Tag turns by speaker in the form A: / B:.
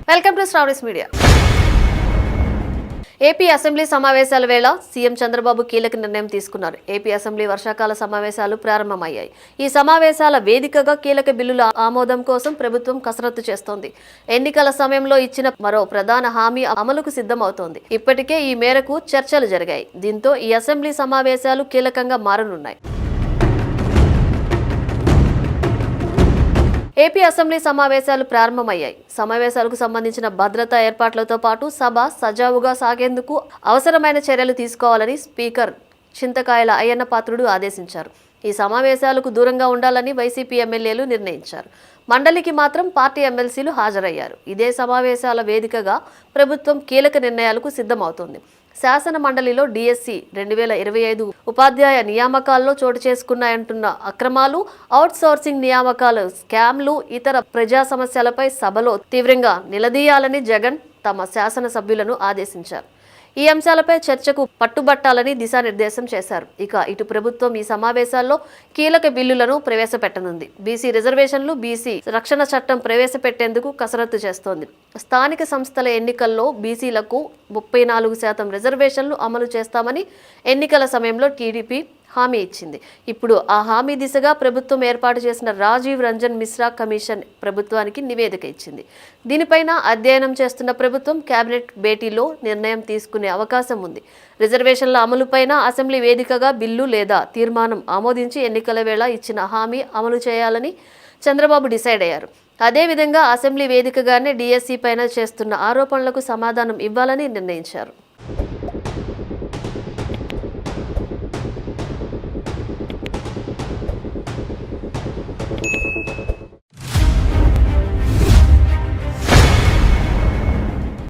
A: Welcome to stars media. AP assembly సమావేశాల వేళ CM Chandrababu కీలక నిర్ణయం తీసుకున్నారు. ఏపీ అసెంబ్లీ వర్షాకాల సమావేశాలు ప్రారంభమయ్యాయి. ఈ సమావేశాల వేదికగా కీలక బిల్లుల ఆమోదం కోసం ప్రభుత్వం కసరత్తు చేస్తోంది. ఎన్నికల సమయంలో ఇచ్చిన మరో ప్రధాన హామీ అమలుకు సిద్ధమవుతోంది. ఇప్పటికే ఈ మేరకు చర్చలు జరిగాయి. దీంతో ఈ అసెంబ్లీ సమావేశాలు కీలకంగా మారనున్నాయి. ఏపీ అసెంబ్లీ సమావేశాలు ప్రారంభమయ్యాయి. సమావేశాలకు సంబంధించిన భద్రతా ఏర్పాట్లతో పాటు సభ సజావుగా సాగేందుకు అవసరమైన చర్యలు తీసుకోవాలని స్పీకర్ చింతకాయల అయ్యన్న పాత్రుడు ఆదేశించారు. ఈ సమావేశాలకు దూరంగా ఉండాలని వైసీపీ ఎమ్మెల్యేలు నిర్ణయించారు. మండలికి మాత్రం పార్టీ ఎమ్మెల్సీలు హాజరయ్యారు. ఇదే సమావేశాల వేదికగా ప్రభుత్వం కీలక నిర్ణయాలకు సిద్ధమవుతోంది. శాసన మండలిలో డిఎస్సి 2025 ఉపాధ్యాయ నియామకాల్లో చోటు చేసుకున్నాయంటున్న అక్రమాలు, అవుట్ సోర్సింగ్ నియామకాలు, స్కామ్లు, ఇతర ప్రజా సమస్యలపై సభలో తీవ్రంగా నిలదీయాలని జగన్ తమ శాసనసభ్యులను ఆదేశించారు. ఈ అంశాలపై చర్చకు పట్టుబట్టాలని దిశానిర్దేశం చేశారు. ఇక ఇటు ప్రభుత్వం ఈ సమావేశాల్లో కీలక బిల్లులను ప్రవేశపెట్టనుంది. బీసీ రిజర్వేషన్లు, బీసీ రక్షణ చట్టం ప్రవేశపెట్టేందుకు కసరత్తు చేస్తోంది. స్థానిక సంస్థల ఎన్నికల్లో బీసీలకు 34% రిజర్వేషన్లు అమలు చేస్తామని ఎన్నికల సమయంలో టీడీపీ హామీ ఇచ్చింది. ఇప్పుడు ఆ హామీ దిశగా ప్రభుత్వం ఏర్పాటు చేసిన రాజీవ్ రంజన్ మిశ్రా కమిషన్ ప్రభుత్వానికి నివేదిక ఇచ్చింది. దీనిపైన అధ్యయనం చేస్తున్న ప్రభుత్వం కేబినెట్ భేటీలో నిర్ణయం తీసుకునే అవకాశం ఉంది. రిజర్వేషన్ల అమలుపైన అసెంబ్లీ వేదికగా బిల్లు లేదా తీర్మానం ఆమోదించి ఎన్నికల వేళ ఇచ్చిన హామీ అమలు చేయాలని చంద్రబాబు డిసైడ్ అయ్యారు. అదేవిధంగా అసెంబ్లీ వేదికగానే డిఎస్సి పైన చేస్తున్న ఆరోపణలకు సమాధానం ఇవ్వాలని నిర్ణయించారు.